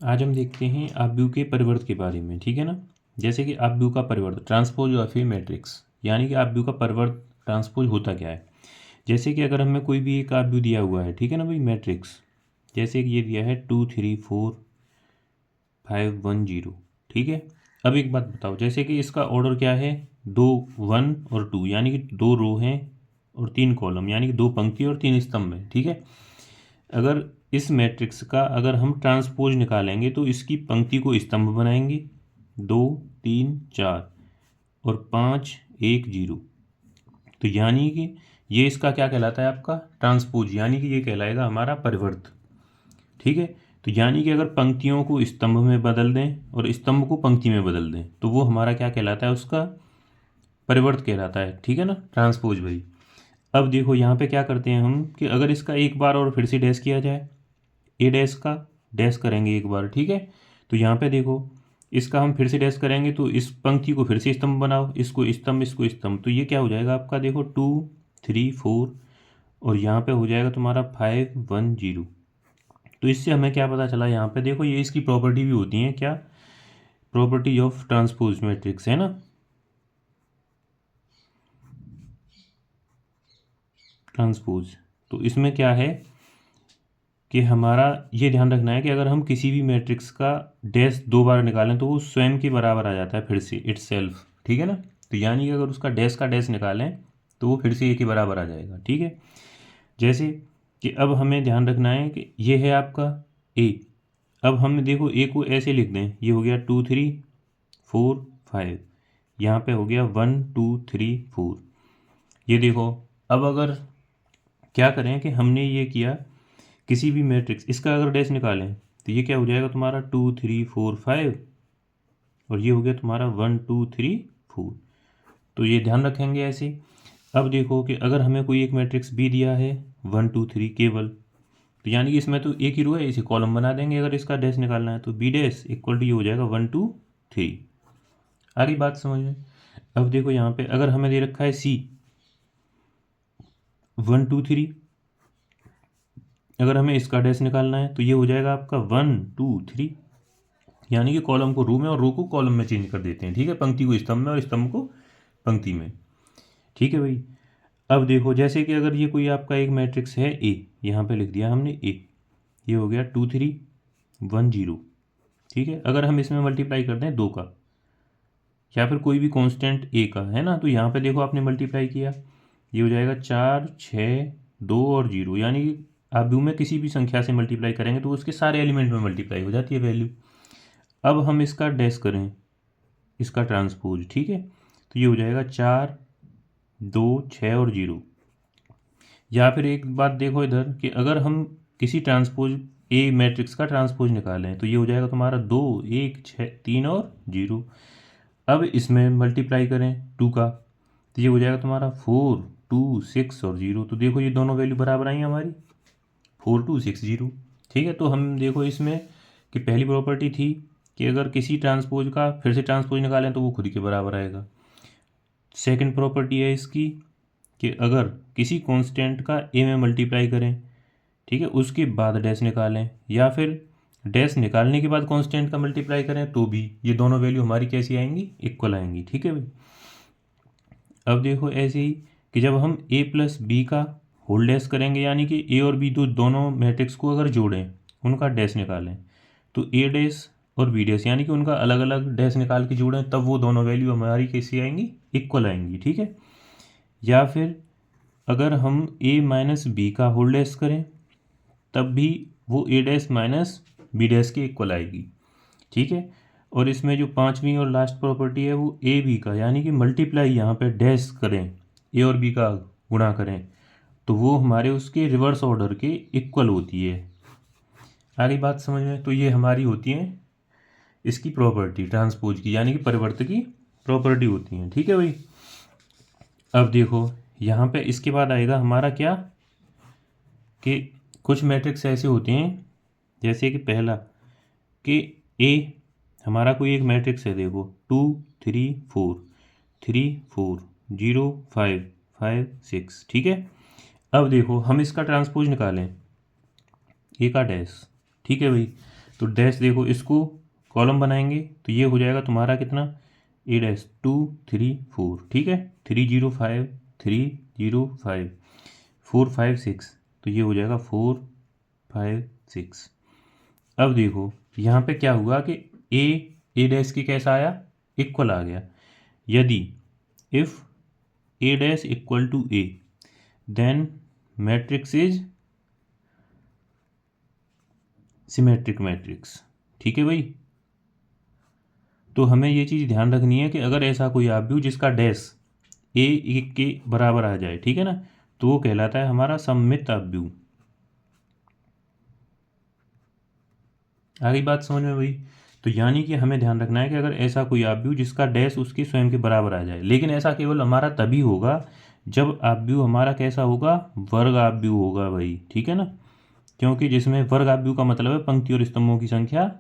आज हम देखते हैं आव्यूह के परिवर्त के बारे में, ठीक है ना। जैसे कि आव्यूह का परिवर्त ट्रांसपोज ऑफ ए मैट्रिक्स, यानी कि आव्यूह का परिवर्त ट्रांसपोज होता क्या है। जैसे कि अगर हमें कोई भी एक आव्यूह दिया हुआ है, ठीक है ना भाई, मैट्रिक्स, जैसे कि ये दिया है 2 3 4 5 1 0, ठीक है। अब एक बात बताओ, जैसे कि इसका ऑर्डर क्या है, 2 1 और 2, यानी कि 2 रो हैं और 3 कॉलम, यानी कि 2 पंक्ति और 3 स्तंभ हैं, ठीक है। अगर इस मैट्रिक्स का अगर हम ट्रांसपोज निकालेंगे तो इसकी पंक्ति को स्तंभ बनाएंगे, 2 3 4 और 5 1 0। तो यानी कि ये इसका क्या कहलाता है, आपका ट्रांसपोज, यानी कि ये कहलाएगा हमारा परिवर्त, ठीक है। तो यानी कि अगर पंक्तियों को स्तंभ में बदल दें और स्तंभ को पंक्ति में बदल दें तो वो हमारा क्या कहलाता है, उसका परिवर्त कहलाता है, ठीक है ना, ट्रांसपोज भाई। अब देखो यहाँ पे क्या करते हैं हम कि अगर इसका एक बार और फिर से डैश किया जाए, ए डैश का डैश करेंगे एक बार, ठीक है। तो यहाँ पे देखो इसका हम फिर से डैश करेंगे तो इस पंक्ति को फिर से स्तंभ बनाओ, इसको स्तंभ इसको स्तंभ, तो ये क्या हो जाएगा आपका, देखो 2 3 4 और यहाँ पे हो जाएगा तुम्हारा 5 1 0। तो इससे हमें क्या पता चला, यहाँ पे देखो ये इसकी प्रॉपर्टी भी होती है क्या, प्रॉपर्टी ऑफ ट्रांसपोज मैट्रिक्स, है ना। ट्रांसपोज, तो इसमें क्या है कि हमारा ये ध्यान रखना है कि अगर हम किसी भी मैट्रिक्स का डैश 2 बार निकालें तो वो स्वयं के बराबर आ जाता है फिर से, इटसेल्फ, ठीक है ना। तो यानी कि अगर उसका डैश का डैश निकालें तो वो फिर से ए के बराबर आ जाएगा, ठीक है। जैसे कि अब हमें ध्यान रखना है कि ये है आपका ए। अब हम देखो ए को ऐसे लिख दें, ये हो गया 2 3 4 5, यहाँ पे हो गया 1 2 3 4। ये देखो अब अगर क्या करें कि हमने ये किया किसी भी मैट्रिक्स, इसका अगर डैश निकालें तो ये क्या हो जाएगा तुम्हारा 2 3 4 5 और ये हो गया तुम्हारा 1 2 3 4। तो ये ध्यान रखेंगे ऐसे। अब देखो कि अगर हमें कोई एक मैट्रिक्स बी दिया है 1 2 3 केवल, तो यानी कि इसमें तो एक ही रो है, इसे कॉलम बना देंगे अगर इसका डैश निकालना है, तो बी डैश इक्वल टू ये हो जाएगा 1 2 3। आगे बात समझ में। अब देखो यहाँ पे अगर हमें दे रखा है सी 1 2 3, अगर हमें इसका डैश निकालना है तो ये हो जाएगा आपका 1 2 3, यानी कि कॉलम को रो में और रो को कॉलम में चेंज कर देते हैं, ठीक है, पंक्ति को स्तंभ में और स्तंभ को पंक्ति में, ठीक है भाई। अब देखो जैसे कि अगर ये कोई आपका एक मैट्रिक्स है ए, यहाँ पे लिख दिया हमने ए, ये हो गया 2 3 1 0, ठीक है। अगर हम इसमें मल्टीप्लाई करते हैं 2 का या फिर कोई भी कांस्टेंट ए का, है ना, तो यहाँ पे देखो आपने मल्टीप्लाई किया, ये हो जाएगा 4 6 2 और 0, यानी कि आप व्यू में किसी भी संख्या से मल्टीप्लाई करेंगे तो उसके सारे एलिमेंट में मल्टीप्लाई हो जाती है वैल्यू। अब हम इसका डैश करें, इसका ट्रांसपोज, ठीक है, तो ये हो जाएगा 4 2 6 और 0। या फिर एक बात देखो इधर कि अगर हम किसी ट्रांसपोज ए मैट्रिक्स का ट्रांसपोज निकालें तो ये हो जाएगा तुम्हारा 2 1 6 3 और 0। अब इसमें मल्टीप्लाई करें 2 का तो ये हो जाएगा तुम्हारा 4 2 6 और 0। तो देखो ये दोनों वैल्यू बराबर आई हमारी 4 2 6 0, ठीक है। तो हम देखो इसमें कि पहली प्रॉपर्टी थी कि अगर किसी ट्रांसपोज का फिर से ट्रांसपोज निकालें तो वो खुद के बराबर आएगा। सेकंड प्रॉपर्टी है इसकी कि अगर किसी कांस्टेंट का ए में मल्टीप्लाई करें, ठीक है, उसके बाद डैश निकालें या फिर डैश निकालने के बाद कांस्टेंट का मल्टीप्लाई करें तो भी ये दोनों वैल्यू हमारी कैसी आएंगी, इक्वल आएंगी, ठीक है भाई। अब देखो ऐसे ही कि जब हम ए प्लस बी का होल डैश करेंगे, यानी कि ए और बी दोनों मैट्रिक्स को अगर जोड़ें, उनका डैश निकालें, तो ए डैश और बी डैश यानी कि उनका अलग अलग डैश निकाल के जोड़ें, तब वो दोनों वैल्यू हमारी कैसी आएंगी, इक्वल आएंगी, ठीक है। या फिर अगर हम ए माइनस बी का होल डैश करें तब भी वो ए डैश माइनस बी डैश के इक्वल आएगी, ठीक है। और इसमें जो पांचवी और लास्ट प्रॉपर्टी है वो ए बी का, यानी कि मल्टीप्लाई यहाँ पे डैश करें, ए और बी का गुणा करें तो वो हमारे उसके रिवर्स ऑर्डर के इक्वल होती है। आगे बात समझ में। तो ये हमारी होती है इसकी प्रॉपर्टी ट्रांसपोज की, यानी कि परिवर्त की प्रॉपर्टी होती है, ठीक है भाई। अब देखो यहाँ पे इसके बाद आएगा हमारा क्या कि कुछ मैट्रिक्स ऐसे होते हैं, जैसे कि पहला कि ए हमारा कोई एक मैट्रिक्स है, देखो 2 3 4 3 4 0 5 5 6, ठीक है। अब देखो हम इसका ट्रांसपोज निकालें ए का डैश, ठीक है भाई। तो डैश देखो इसको कॉलम बनाएंगे तो ये हो जाएगा तुम्हारा कितना, ए डैश 2 3 4, ठीक है, 3 0 5 3 0 5 4 5 6, तो ये हो जाएगा 4 5 6। अब देखो यहाँ पे क्या हुआ कि ए डैश की कैसा आया, इक्वल आ गया। यदि if A dash equal to A then matrix is symmetric matrix, ठीक है भाई। तो हमें ये चीज़ ध्यान रखनी है कि अगर ऐसा कोई आव्यूह जिसका डैश ए एक के बराबर आ जाए, ठीक है ना, तो वो कहलाता है हमारा सममित आव्यूह। आ गई बात समझ में भाई। तो यानी कि हमें ध्यान रखना है कि अगर ऐसा कोई आव्यूह जिसका डैश उसके स्वयं के बराबर आ जाए, लेकिन ऐसा केवल हमारा तभी होगा जब आव्यूह हमारा कैसा होगा, वर्ग आव्यूह होगा भाई, ठीक है ना। क्योंकि जिसमें वर्ग आव्यूह का मतलब है पंक्ति और स्तंभों की संख्या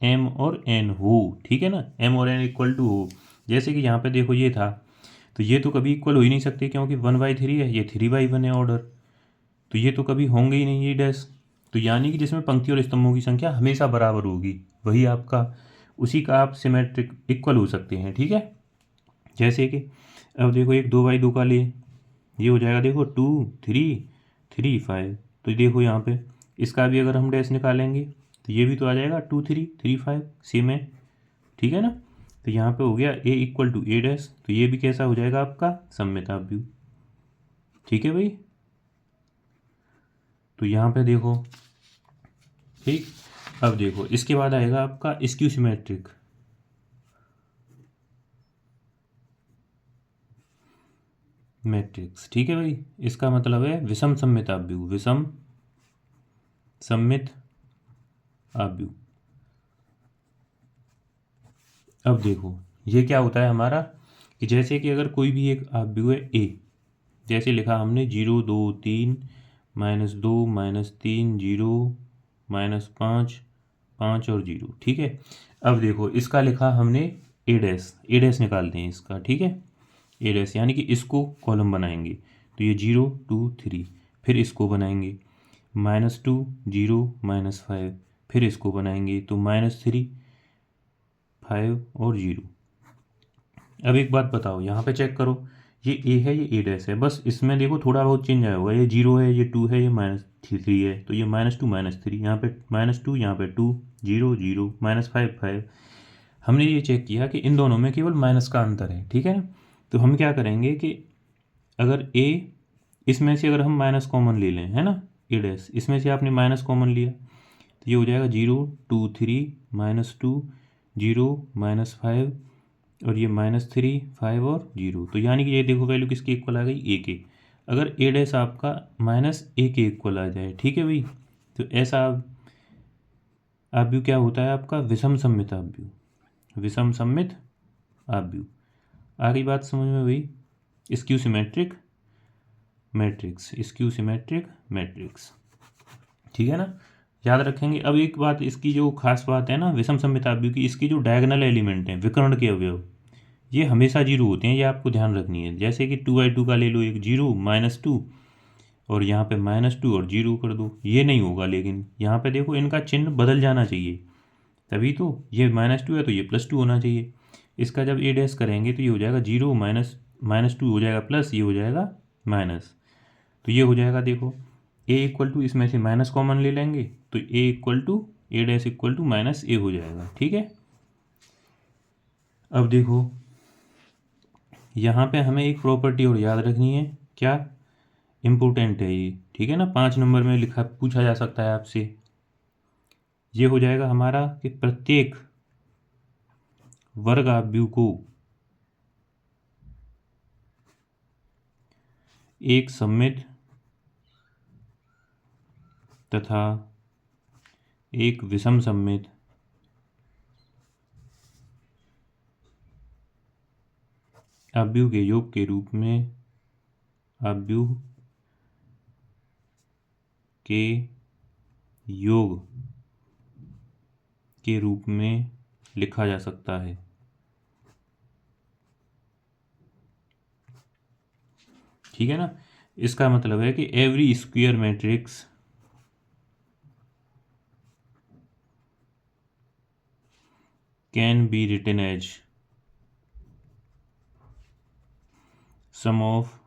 m और n हो, ठीक है ना, m और n इक्वल टू हो। जैसे कि यहाँ पे देखो ये था, तो ये तो कभी इक्वल हो ही नहीं सकते क्योंकि 1/3 है, ये 3/1 है ऑर्डर, तो ये तो कभी होंगे ही नहीं ये डैश। तो यानी कि जिसमें पंक्ति और स्तंभों की संख्या हमेशा बराबर होगी, वही आपका, उसी का आप सिमेट्रिक इक्वल हो सकते हैं, ठीक है। जैसे कि अब देखो एक 2/2 का ले, ये हो जाएगा देखो 2 3 3 5, तो देखो यहाँ पे इसका भी अगर हम डैश निकालेंगे तो ये भी तो आ जाएगा 2 3 3 5 सेम है, ठीक है ना। तो यहाँ पे हो गया ए इक्वल टू ए डैश, तो ये भी कैसा हो जाएगा आपका सममित आव्यूह, ठीक है भाई। तो यहाँ पे देखो, ठीक। अब देखो इसके बाद आएगा आपका स्क्यू सिमेट्रिक मैट्रिक्स, ठीक है भाई। इसका मतलब है विषम सममित आव्यूह, विषम सममित आव्यूह। अब देखो ये क्या होता है हमारा, कि जैसे कि अगर कोई भी एक आव्यूह है ए, जैसे लिखा हमने 0 2 3 -2 -3 0 -5 5 और 0, ठीक है। अब देखो इसका लिखा हमने ए डैश निकालते हैं इसका, ठीक है, ए डैश यानी कि इसको कॉलम बनाएंगे तो ये 0 2 3, फिर इसको बनाएंगे -2 0 -5, फिर इसको बनाएंगे तो -3 5 और 0। अब एक बात बताओ, यहाँ पे चेक करो, ये ए है ये ए डैश है, बस इसमें देखो थोड़ा बहुत चेंज आया होगा, ये 0 है ये 2 है ये -3 है, तो ये -2 -3, यहाँ पे -2 यहाँ पे 2 0 0 -5 5। हमने ये चेक किया कि इन दोनों में केवल माइनस का अंतर है, ठीक है ना। तो हम क्या करेंगे कि अगर ए, इसमें से अगर हम माइनस कॉमन ले लें, है ना, ए डैश इसमें से आपने माइनस कॉमन लिया तो ये हो जाएगा 0 2 3 -2 0 -5 और ये -3 5 और 0। तो यानी कि ये देखो वैल्यू किसकी इक्वल आ गई, ए के। अगर ए डैश आपका -a के इक्वल आ जाए, ठीक है भाई, तो ऐसा आव्यूह क्या होता है आपका, विषम सममित आव्यूह, विषम सममित आव्यूह। आ गई बात समझ में भाई। Skew symmetric matrix, skew symmetric matrix, ठीक है ना, याद रखेंगे। अब एक बात इसकी जो खास बात है ना विषम सममित आव्यूह की, इसकी जो डायगोनल एलिमेंट हैं विकर्ण के अवयव, ये हमेशा 0 होते हैं, ये आपको ध्यान रखनी है। जैसे कि 2/2 का ले लो, एक 0 -2 और यहाँ पे -2 और 0 कर दो, ये नहीं होगा, लेकिन यहाँ पे देखो इनका चिन्ह बदल जाना चाहिए, तभी तो ये -2 है तो ये +2 होना चाहिए। इसका जब ए डैश करेंगे तो ये हो जाएगा 0 -2 हो जाएगा प्लस, ये हो जाएगा माइनस, तो ये हो जाएगा देखो ए इक्वल टू, इसमें से माइनस कॉमन ले लेंगे तो a equal to a dash equal to -a हो जाएगा, ठीक है। अब देखो यहाँ पे हमें एक प्रॉपर्टी और याद रखनी है, क्या इम्पोर्टेंट है ये, ठीक है ना, 5 नंबर में लिखा पूछा जा सकता है आपसे। ये हो जाएगा हमारा कि प्रत्येक वर्ग आव्यूह को एक सममित तथा एक विषम सममित आव्यूह के योग के रूप में, आव्यूह के योग के रूप में लिखा जा सकता है, ठीक है ना। इसका मतलब है कि every square matrix can be written as sum of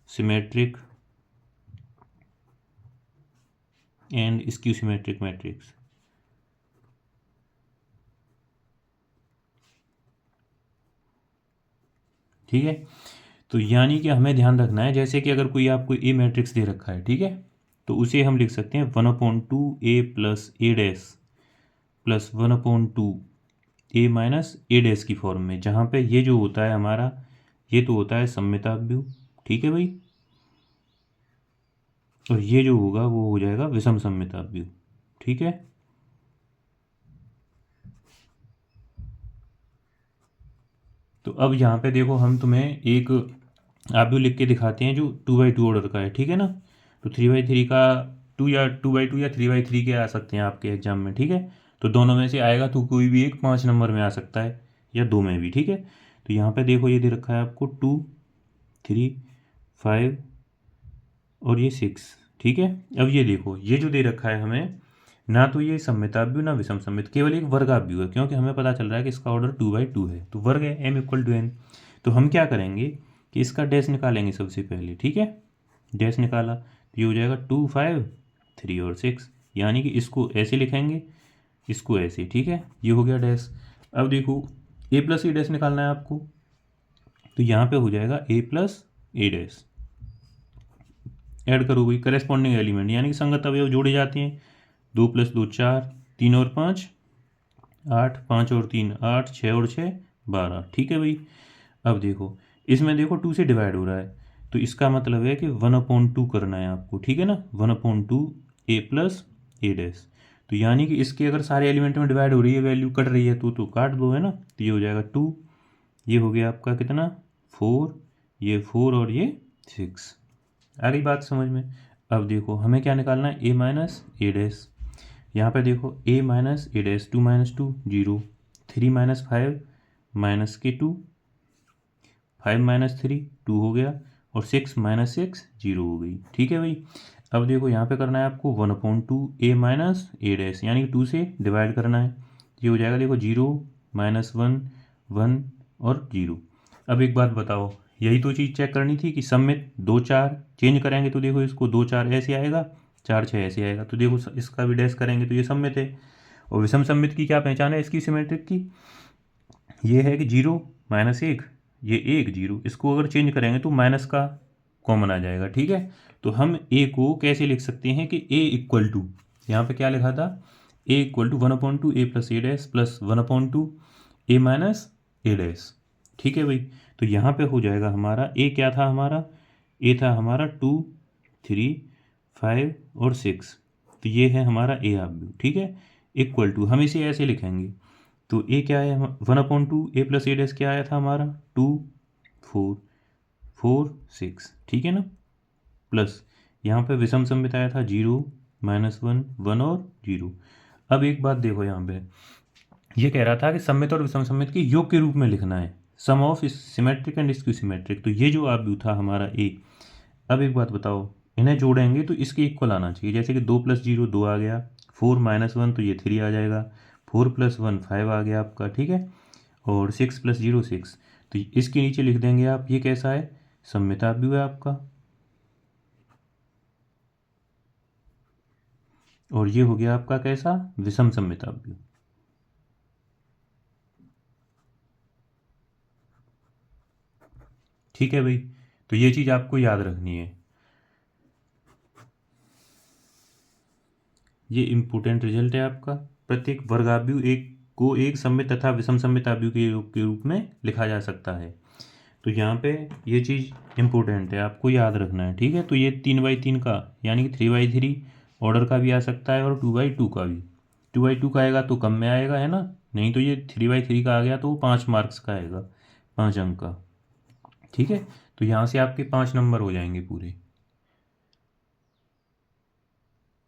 symmetric and skew symmetric matrix. ठीक है, तो यानी कि हमें ध्यान रखना है, जैसे कि अगर कोई आपको ए मैट्रिक्स दे रखा है, ठीक है, तो उसे हम लिख सकते हैं 1/2 A plus A dash plus 1/2 A minus A dash की फॉर्म में, जहाँ पे ये जो होता है हमारा, ये तो होता है सममिताभ्यु, ठीक है भाई, और ये जो होगा वो हो जाएगा विषम सममिताभ्यु। ठीक है, तो अब यहाँ पे देखो हम तुम्हें एक आव्यूह लिख के दिखाते हैं जो 2/2 ऑर्डर का है, ठीक है ना। तो 3/3 का 2 या 2/2 या 3/3 के आ सकते हैं आपके एग्जाम में, ठीक है। तो दोनों में से आएगा तो कोई भी एक 5 नंबर में आ सकता है या 2 में भी, ठीक है। तो यहाँ पे देखो ये दे रखा है आपको 2, 3, 5 और ये 6, ठीक है। अब ये देखो ये जो दे रखा है हमें, ना तो ये सममिताभ्यु ना विषम सममित, केवल एक वर्गाभ्यु है, क्योंकि हमें पता चल रहा है कि इसका ऑर्डर 2/2 है, तो वर्ग है m=n। तो हम क्या करेंगे कि इसका डैश निकालेंगे सबसे पहले, ठीक है। डैश निकाला तो ये हो जाएगा 2, 5, 3 और 6, यानी कि इसको ऐसे लिखेंगे, इसको ऐसे, ठीक है। ये हो गया डैश। अब देखो a प्लस ए डैश निकालना है आपको, तो यहाँ पे हो जाएगा a plus A dash. Add करो भाई करेस्पॉन्डिंग एलिमेंट, यानी कि संगत अवयव जोड़े जाते हैं। 2 + 2 4, 3 और 5 8, 5 और 3 8, 6 और 6 12, ठीक है भाई। अब देखो इसमें देखो 2 से डिवाइड हो रहा है, तो इसका मतलब है कि 1/2 करना है आपको, ठीक है ना। 1/2 A प्लस ए डैश, तो यानी कि इसके अगर सारे एलिमेंट में डिवाइड हो रही है, वैल्यू कट रही है तो काट दो, है ना। तो ये हो जाएगा 2, ये हो गया आपका कितना 4, ये 4 और ये 6। आ गई बात समझ में। अब देखो हमें क्या निकालना है, a माइनस ए डैश। यहाँ पे देखो a minus A dash, 2 - 2 0, 3 - 5 minus के 2, 5 - 3 2 हो गया, और 6 - 6 0 हो गई, ठीक है भाई। अब देखो यहाँ पे करना है आपको 1/2 A माइनस ए डैश, यानी कि 2 से डिवाइड करना है। ये हो जाएगा देखो 0 -1 1 और 0। अब एक बात बताओ, यही तो चीज़ चेक करनी थी कि सममित 2 4 चेंज करेंगे तो देखो इसको 2 4 ऐसे आएगा, 4 6 ऐसे आएगा, तो देखो इसका भी डैश करेंगे तो ये सममित है। और विषम सममित की क्या पहचान है इसकी सिमेट्रिक की, ये है कि 0 - 1, ये 1 0, इसको अगर चेंज करेंगे तो माइनस का कॉमन आ जाएगा, ठीक है। तो हम a को कैसे लिख सकते हैं कि a यहाँ पे क्या लिखा था, a = 1/2 A plus A dash plus 1/2 A minus A dash, ठीक है भाई। तो यहाँ पे हो जाएगा हमारा a क्या था, हमारा a था हमारा 2, 3, 5 और 6, तो ये है हमारा a आव्यूह, ठीक है। = हम इसे ऐसे लिखेंगे, तो a क्या है 1/2 A प्लस ए डैश क्या आया था हमारा 2, 4, 4, 6, ठीक है ना, प्लस यहाँ पे विषम सममित आया था 0 - 1 1 और 0। अब एक बात देखो, यहाँ पे ये कह रहा था कि सममित और विषम सममित के योग के रूप में लिखना है, sum of symmetric and skew symmetric. तो ये जो आव्यूह था हमारा a। अब एक बात बताओ, इन्हें जोड़ेंगे तो इसके इक्वल आना चाहिए, जैसे कि 2 + 0 2 आ गया, 4 - 1 तो ये 3 आ जाएगा, 4 + 1 5 आ गया आपका, ठीक है, और 6 + 0 6। तो इसके नीचे लिख देंगे आप, ये कैसा है, सममिताभ्युह है आपका, और ये हो गया आपका कैसा, विषम सममिताभ्युह। ठीक है भाई, तो ये चीज़ आपको याद रखनी है, ये इम्पोर्टेंट रिजल्ट है आपका। प्रत्येक वर्गाभ्युह को एक सममित तथा विषम सममिताभ्युह के रूप में लिखा जा सकता है। तो यहाँ पे ये चीज़ इम्पोर्टेंट है, आपको याद रखना है, ठीक है। तो ये 3/3 का यानी कि 3/3 ऑर्डर का भी आ सकता है, और 2/2 का भी। 2/2 का आएगा तो कम में आएगा, है ना, नहीं तो ये 3/3 का आ गया तो वो 5 मार्क्स का आएगा, 5 अंक का, ठीक है। तो यहाँ से आपके 5 नंबर हो जाएंगे पूरे।